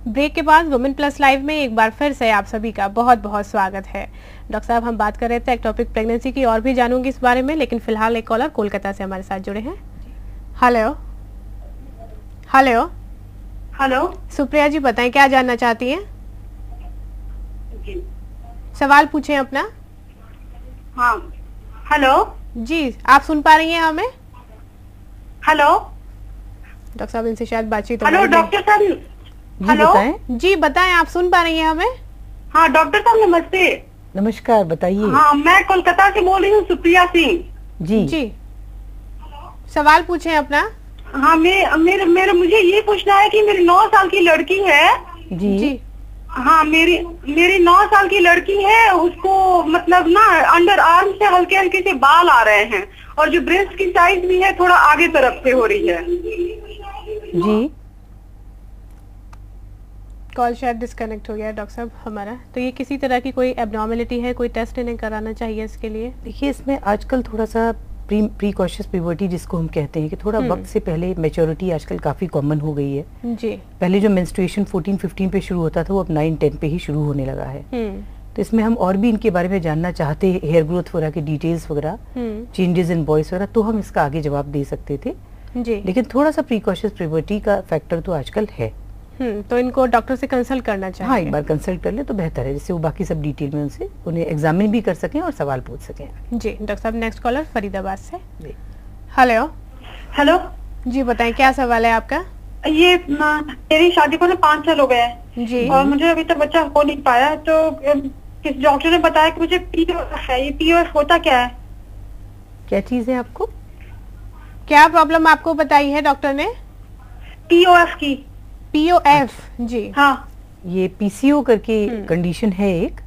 Break के बाद women plus live में एक बार फिर से आप सभी का बहुत बहुत स्वागत है। डॉक्टर साहब, हम बात कर रहे थे एक्टोपिक प्रेगनेंसी की, और भी जानूंगी इस बारे में, लेकिन फिलहाल एक कॉलर कोलकाता से हमारे साथ जुड़े हैं। हेलो हेलो हेलो, सुप्रिया जी, बताएं क्या जानना चाहती हैं? जी सवाल पूछें अपना। हाँ, हेलो जी, आप सुन पा रही हैं हमें? हेलो डॉक्टर साहब, इनसे शायद बातचीत हेलो डॉक्टर साहब, हेलो जी बताएं, आप सुन पा रही हैं हमें? हाँ डॉक्टर साहब नमस्ते। नमस्कार, बताइए। हाँ, मैं कोलकाता से बोल रही हूँ, सुप्रिया सिंह जी जी, सवाल पूछें अपना। हाँ, मेरे मुझे ये पूछना है कि मेरी 9 साल की लड़की है। जी जी हाँ, मेरी 9 साल की लड़की है, उसको मतलब ना अंडर आर्म से हल्के हल्के से बाल आ रहे हैं, और जो ब्रेस्ट की साइज भी है थोड़ा आगे तरफ से हो रही है। जी कॉल शायद डिस्कनेक्ट हो गया है डॉक्टर साहब हमारा। तो ये किसी तरह की कोई एब्नॉर्मेलिटी है, कोई टेस्ट इन्हें कराना चाहिए इसके लिए? देखिए, इसमें आजकल थोड़ा सा प्रीकॉशियस प्यूबर्टी जिसको हम कहते हैं कि थोड़ा वक्त से पहले मैच्योरिटी आजकल काफ़ी कॉमन हो गई है। जी, पहले जो मेंस्ट्रुएशन 14-15 पे शुरू होता था वो अब 9-10 पे ही शुरू होने लगा है। तो इसमें हम और भी इनके बारे में जानना चाहते हैं, हेयर ग्रोथ वगैरह के डिटेल्स वगैरह, चेंजेस इन वॉइस वगैरह, तो हम इसका आगे जवाब दे सकते थे। जी, लेकिन थोड़ा सा प्रीकॉशियस प्यूबर्टी का फैक्टर तो आजकल है। तो इनको डॉक्टर से कंसल्ट करना चाहिए। हाँ, एक बार कंसल्ट कर ले तो बेहतर है, जिससे वो बाकी सब डिटेल में उनसे उन्हें एग्जामिन भी कर सकें और सवाल पूछ सकें। जी डॉक्टर साहब, नेक्स्ट कॉलर फरीदाबाद से। जी हेलो हेलो जी, बताएं क्या सवाल है आपका? ये मेरी शादी को ना 5 साल हो गए हैं जी, और मुझे अभी तक बच्चा हो नहीं पाया। तो किस डॉक्टर ने बताया कि मुझे पीओएफ है। ये पीओएफ होता क्या है? क्या चीज़ है आपको? क्या प्रॉब्लम आपको बताई है डॉक्टर ने? पीओएफ की। पीओएफ? जी हाँ, ये पीसीओ करके कंडीशन है एक,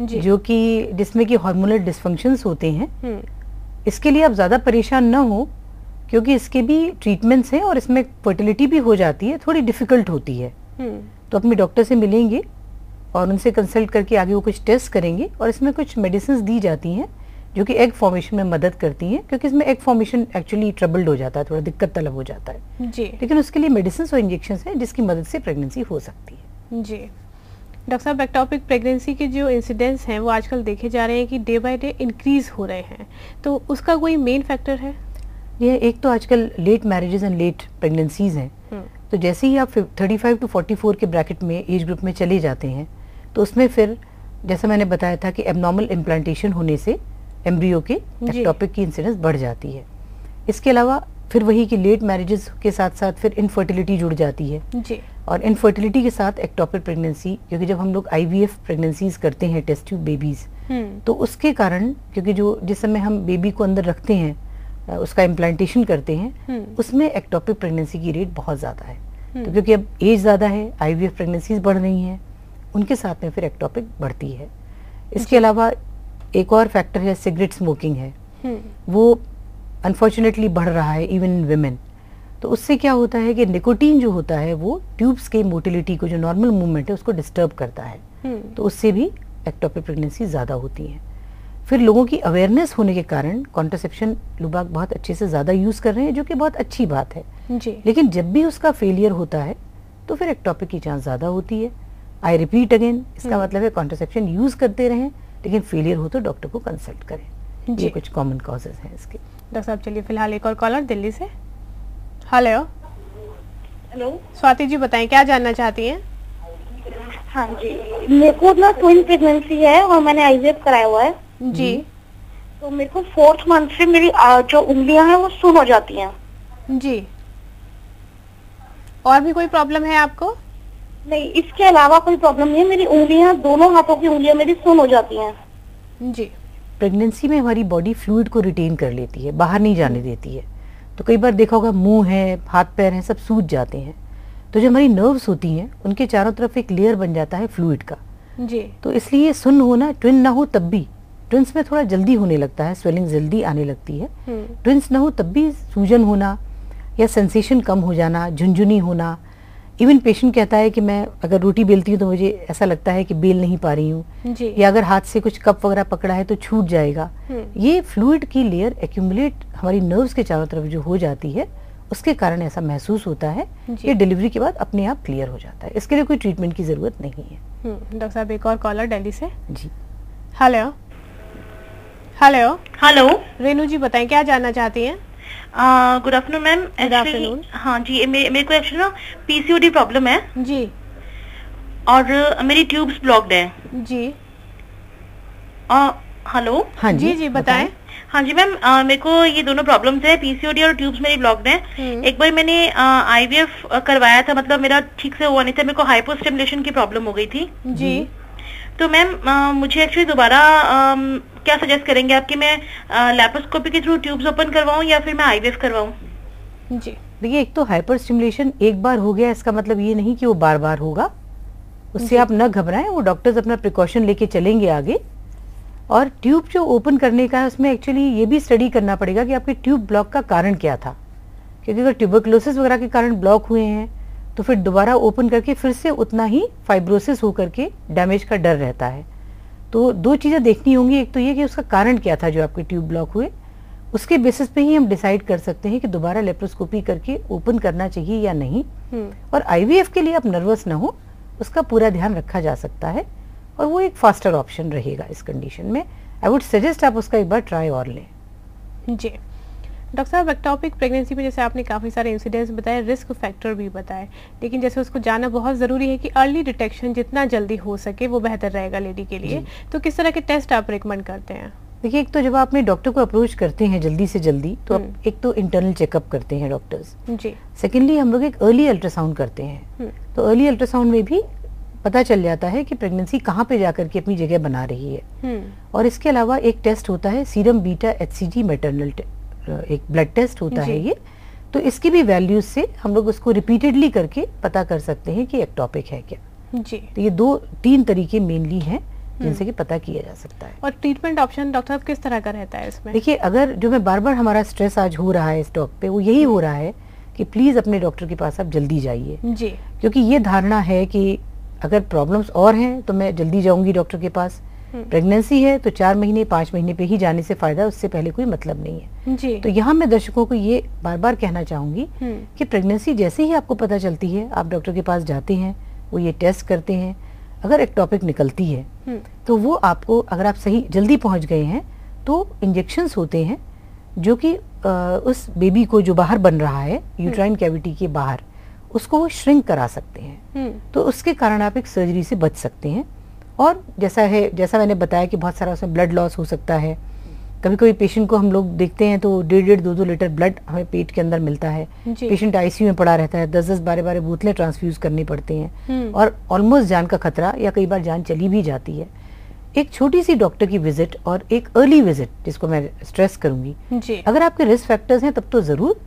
जी, जो कि जिसमें कि हार्मोनल डिसफंक्शंस होते हैं। इसके लिए आप ज़्यादा परेशान न हो, क्योंकि इसके भी ट्रीटमेंट्स हैं और इसमें फर्टिलिटी भी हो जाती है, थोड़ी डिफिकल्ट होती है। तो अपने डॉक्टर से मिलेंगे और उनसे कंसल्ट करके आगे वो कुछ टेस्ट करेंगे, और इसमें कुछ मेडिसिन दी जाती हैं जो कि एग फॉर्मेशन में मदद करती हैं, क्योंकि इसमें एग फॉर्मेशन एक्चुअली ट्रबल्ड हो जाता है, थोड़ा दिक्कत तलब हो जाता है। जी, लेकिन उसके लिए मेडिसिन और इंजेक्शन हैं जिसकी मदद से प्रेगनेंसी हो सकती है। जी डॉक्टर साहब, एक्टोपिक प्रेगनेंसी के जो इंसिडेंट्स हैं वो आजकल देखे जा रहे हैं कि डे बाय डे इंक्रीज हो रहे हैं, तो उसका कोई मेन फैक्टर है? ये एक तो आजकल late marriages and late pregnancies हैं। तो जैसे ही आप 35 to 44 के ब्रैकेट में एज ग्रुप में चले जाते हैं, तो उसमें फिर जैसा मैंने बताया था कि एबनॉर्मल इम्प्लांटेशन होने से एम्ब्रियो के एक्टोपिक की इंसिडेंस बढ़ जाती है। इसके अलावा फिर वही कि लेट मैरिजेस के साथ साथ फिर इनफर्टिलिटी जुड़ जाती है। जी, और इनफर्टिलिटी के साथ एक्टोपिक प्रेगनेंसी, क्योंकि जब हम लोग आईवीएफ प्रेगनेंसीज करते हैं, टेस्ट ट्यूब बेबीज, तो उसके कारण, क्योंकि जो जिस समय हम बेबी को अंदर रखते हैं, उसका इम्प्लांटेशन करते हैं, उसमें एक्टोपिक प्रेगनेंसी की रेट बहुत ज़्यादा है। तो क्योंकि अब एज ज़्यादा है, आईवीएफ प्रेगनेंसीज बढ़ रही हैं, उनके साथ में फिर एक्टोपिक बढ़ती है। इसके अलावा एक और फैक्टर है, सिगरेट स्मोकिंग है, वो अनफॉर्चुनेटली बढ़ रहा है इवन इन विमेन। तो उससे क्या होता है कि निकोटीन जो होता है वो ट्यूब्स के मोटिलिटी को, जो नॉर्मल मूवमेंट है, उसको डिस्टर्ब करता है। तो उससे भी एक्टोपिक प्रेगनेंसी ज़्यादा होती है। फिर लोगों की अवेयरनेस होने के कारण कॉन्ट्रासेप्शन लोग बहुत अच्छे से ज़्यादा यूज़ कर रहे हैं, जो कि बहुत अच्छी बात है। जी, लेकिन जब भी उसका फेलियर होता है तो फिर एक्टोपिक की चांस ज़्यादा होती है। आई रिपीट अगेन, इसका मतलब है कॉन्ट्रासेप्शन यूज़ करते रहें, लेकिन फेलियर हो तो डॉक्टर को कंसल्ट करें। ये कुछ कॉमन कॉजेज हैं इसके। डॉक्टर साहब, चलिए फिलहाल एक और कॉलर दिल्ली से। Hello hello. स्वाति जी, बताएं क्या जानना चाहती हैं? हाँ जी, मेरे को ना ट्विन प्रेगनेंसी है और मैंने आईवीएफ कराया हुआ है। जी, तो मेरे को 4th मंथ से मेरी जो उंगलियां हैं वो सुन हो जाती हैं। जी, और भी कोई प्रॉब्लम है आपको? नहीं, इसके अलावा कोई प्रॉब्लम नहीं है। मेरी उंगलियां, दोनों हाथों की उंगलियां मेरी सुन हो जाती हैं। जी, प्रेगनेंसी में हमारी बॉडी फ्लूइड को रिटेन कर लेती है, बाहर नहीं जाने देती है। तो कई बार देखा होगा, मुंह है, हाथ पैर हैं, सब सूज जाते हैं। तो जो हमारी नर्व्स होती हैं उनके चारों तरफ एक लेयर बन जाता है फ्लूइड का। जी, तो इसलिए सुन्न होना, ट्विन ना हो तब भी, ट्विंस में थोड़ा जल्दी होने लगता है, स्वेलिंग जल्दी आने लगती है। ट्विंस ना हो तब भी सूजन होना या सेंसेशन कम हो जाना, झुंझुनी होना। इवन पेशेंट कहता है कि मैं अगर रोटी बेलती हूँ तो मुझे ऐसा लगता है कि बेल नहीं पा रही हूँ, या अगर हाथ से कुछ कप वगैरह पकड़ा है तो छूट जाएगा। ये फ्लूइड की लेयर एक्यूमुलेट हमारी नर्व्स के चारों तरफ जो हो जाती है, उसके कारण ऐसा महसूस होता है। ये डिलीवरी के बाद अपने आप क्लियर हो जाता है, इसके लिए कोई ट्रीटमेंट की जरूरत नहीं है। डॉक्टर साहब एक और कॉलर दिल्ली से। जी हेलो हेलो हेलो रेनू जी, बताएं क्या जानना चाहती हैं? Good afternoon ma'am. Good afternoon. हाँ जी, मेरे को एक्चुअली ना पीसीओडी प्रॉब्लम है जी, और मेरी ट्यूब्स ब्लॉक्ड है जी। हेलो। हाँ जी बताएं। हाँ जी मैम, मेरे को ये दोनों प्रॉब्लम्स है, पीसीओडी और ट्यूब्स मेरी ब्लॉक्ड है। एक बार मैंने आईवीएफ करवाया था, मतलब मेरा ठीक से हुआ नहीं था, मेरे को हाइपोस्टिमुलेशन की प्रॉब्लम हो गई थी जी। तो मैम मुझे एक्चुअली दोबारा क्या सजेस्ट करेंगे आप कि मैं लैप्रोस्कोपी के थ्रू ट्यूब्स ओपन करवाऊं या फिर मैं आईवीएफ करवाऊं? जी देखिए, एक तो हाइपर स्टिमुलेशन एक बार हो गया, इसका मतलब ये नहीं कि वो बार बार होगा, उससे आप न घबराएं, वो डॉक्टर्स अपना प्रिकॉशन लेके चलेंगे आगे। और ट्यूब जो ओपन करने का है उसमें एक्चुअली ये भी स्टडी करना पड़ेगा कि आपके ट्यूब ब्लॉक का कारण क्या था, क्योंकि अगर ट्यूबरक्लोसिस वगैरह के कारण ब्लॉक हुए हैं तो फिर दोबारा ओपन करके फिर से उतना ही फाइब्रोसिस होकर के डैमेज का डर रहता है। तो दो चीज़ें देखनी होंगी, एक तो ये कि उसका कारण क्या था जो आपके ट्यूब ब्लॉक हुए, उसके बेसिस पे ही हम डिसाइड कर सकते हैं कि दोबारा लेप्रोस्कोपी करके ओपन करना चाहिए या नहीं। और आईवीएफ के लिए आप नर्वस ना हो, उसका पूरा ध्यान रखा जा सकता है और वो एक फास्टर ऑप्शन रहेगा इस कंडीशन में। आई वुड सजेस्ट आप उसका एक बार ट्राई और लें। जी डॉक्टर साहब, एक्टोपिक प्रेगनेंसी में जैसे आपने काफ़ी सारे इंसिडेंट्स बताए, रिस्क फैक्टर भी बताए, लेकिन जैसे उसको जानना बहुत ज़रूरी है कि अर्ली डिटेक्शन जितना जल्दी हो सके वो बेहतर रहेगा लेडी के लिए, तो किस तरह के टेस्ट आप रिकमेंड करते हैं? देखिए, एक तो जब आप अपने डॉक्टर को अप्रोच करते हैं जल्दी से जल्दी, तो आप एक तो इंटरनल चेकअप करते हैं डॉक्टर्स जी। सेकेंडली हम लोग एक अर्ली अल्ट्रासाउंड करते हैं। तो अर्ली अल्ट्रासाउंड में भी पता चल जाता है कि प्रेगनेंसी कहाँ पे जाकर के अपनी जगह बना रही है। और इसके अलावा एक टेस्ट होता है सीरम बीटा HCG मैटरनल, एक ब्लड टेस्ट होता है ये। तो इसकी भी वैल्यूज से हम लोग उसको रिपीटेडली करके पता कर सकते हैं कि एक्टोपिक है क्या। जी। तो ये 2-3 तरीके मेनली हैं जिनसे कि पता किया जा सकता है। और ट्रीटमेंट ऑप्शन डॉक्टर साहब किस तरह का रहता है इसमें? देखिए, अगर जो मैं बार बार हमारा स्ट्रेस आज हो रहा है इस टॉप पे, वो यही हो रहा है कि प्लीज अपने डॉक्टर के पास आप जल्दी जाइए। जी। क्योंकि ये धारणा है कि अगर प्रॉब्लम्स और हैं तो मैं जल्दी जाऊंगी डॉक्टर के पास, प्रेगनेंसी है तो 4 महीने 5 महीने पे ही जाने से फायदा, उससे पहले कोई मतलब नहीं है। जी। तो यहाँ मैं दर्शकों को ये बार बार कहना चाहूंगी कि प्रेगनेंसी जैसे ही आपको पता चलती है, आप डॉक्टर के पास जाते हैं, वो ये टेस्ट करते हैं, अगर एक्टोपिक निकलती है तो वो आपको, अगर आप सही जल्दी पहुंच गए हैं तो इंजेक्शंस होते हैं जो कि उस बेबी को जो बाहर बन रहा है यूट्राइन कैविटी के बाहर, उसको वो श्रिंक करा सकते हैं। तो उसके कारण आप एक सर्जरी से बच सकते हैं। और जैसा मैंने बताया कि बहुत सारा उसमें ब्लड लॉस हो सकता है। कभी कभी पेशेंट को हम लोग देखते हैं तो 1.5-2 लीटर ब्लड हमें पेट के अंदर मिलता है, पेशेंट आईसीयू में पड़ा रहता है, 10-10 12-12 बोतलें ट्रांसफ्यूज करनी पड़ती हैं और ऑलमोस्ट जान का खतरा या कई बार जान चली भी जाती है। एक छोटी सी डॉक्टर की विजिट और एक अर्ली विजिट, जिसको मैं स्ट्रेस करूंगी, अगर आपके रिस्क फैक्टर्स हैं तब तो जरूर,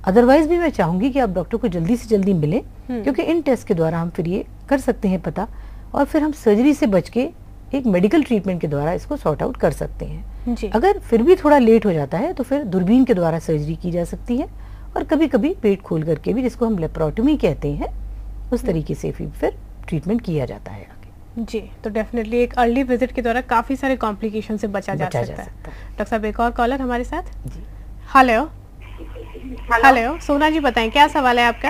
अदरवाइज भी मैं चाहूंगी कि आप डॉक्टर को जल्दी से जल्दी मिलें, क्योंकि इन टेस्ट के द्वारा हम फिर ये कर सकते हैं पता, और फिर हम सर्जरी से बच के एक मेडिकल ट्रीटमेंट के द्वारा इसको सॉर्ट आउट कर सकते हैं। अगर फिर भी थोड़ा लेट हो जाता है तो फिर दूरबीन के द्वारा सर्जरी की जा सकती है, और कभी कभी पेट खोल करके भी, जिसको हम लेप्रोटमी कहते हैं, उस तरीके से फिर ट्रीटमेंट किया जाता है आगे। जी। तो डेफिनेटली एक अर्ली विजिट के द्वारा काफी सारे कॉम्प्लिकेशन से बचा जा सकता है। डॉक्टर साहब, एक और कॉलर हमारे साथ। जी। हेलो हेलो, सोना जी बताएं क्या सवाल है आपका?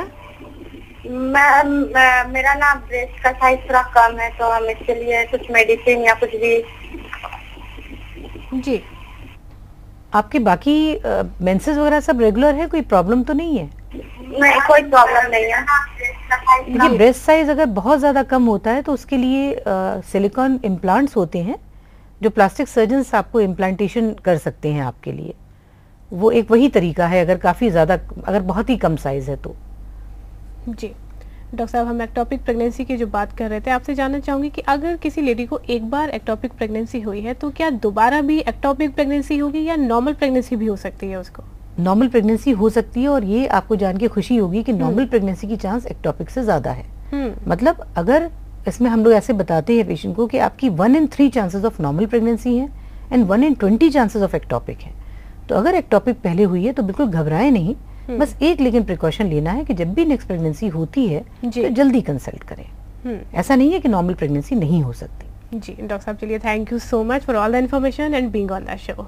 मेरा ना ब्रेस्ट का साइज थोड़ा कम है, तो हम इसके लिए कुछ मेडिसिन या कुछ भी। जी। आपके बाकी मेंसेस वगैरह सब रेगुलर है, कोई प्रॉब्लम तो नहीं है? नहीं, कोई प्रॉब्लम नहीं है। देखिए, ब्रेस्ट साइज अगर बहुत ज्यादा कम होता है तो उसके लिए सिलिकॉन इम्प्लांट्स होते हैं जो प्लास्टिक सर्जन्स आपको इम्प्लांटेशन कर सकते हैं आपके लिए। वो एक वही तरीका है अगर काफी ज्यादा, अगर बहुत ही कम साइज है तो। जी। डॉक्टर साहब, हम एक्टोपिक प्रेगनेंसी की जो बात कर रहे थे, आपसे जानना चाहूंगी कि अगर किसी लेडी को एक बार एक्टोपिक प्रेगनेंसी हुई है तो क्या दोबारा भी एक्टोपिक प्रेगनेंसी होगी या नॉर्मल प्रेगनेंसी भी हो सकती है उसको? नॉर्मल प्रेगनेंसी हो सकती है, और ये आपको जान के खुशी होगी कि नॉर्मल प्रेगनेंसी की चांस एक्टोपिक से ज्यादा है। मतलब अगर इसमें हम लोग ऐसे बताते हैं पेशेंट को कि आपकी 1 in 3 chances of normal pregnancy है and 1 in 20 chances of ectopic है। तो अगर एक्टोपिक पहले हुई है तो बिल्कुल घबराए नहीं, बस एक लेकिन प्रिकॉशन लेना है कि जब भी नेक्स्ट प्रेगनेंसी होती है तो जल्दी कंसल्ट करें। ऐसा नहीं है कि नॉर्मल प्रेगनेंसी नहीं हो सकती। जी डॉक्टर साहब, चलिए thank you so much for all the information and being on the show.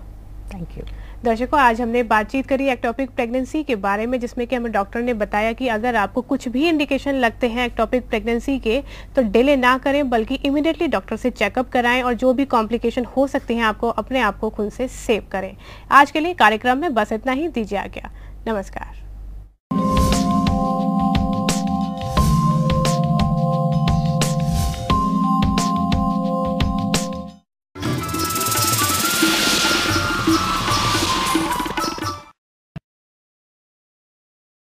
Thank you. दर्शकों, आज हमने बातचीत करी एक्टोपिक प्रेगनेंसी के बारे में, जिसमें कि हमें डॉक्टर ने बताया कि अगर आपको कुछ भी इंडिकेशन लगते हैं एक्टोपिक प्रेगनेंसी के तो डिले ना करें, बल्कि इमीडिएटली डॉक्टर से चेकअप कराएं और जो भी कॉम्प्लिकेशन हो सकते हैं आपको अपने आप को खुद से सेव करें। आज के लिए कार्यक्रम में बस इतना ही। दीजिए आज्ञा। नमस्कार।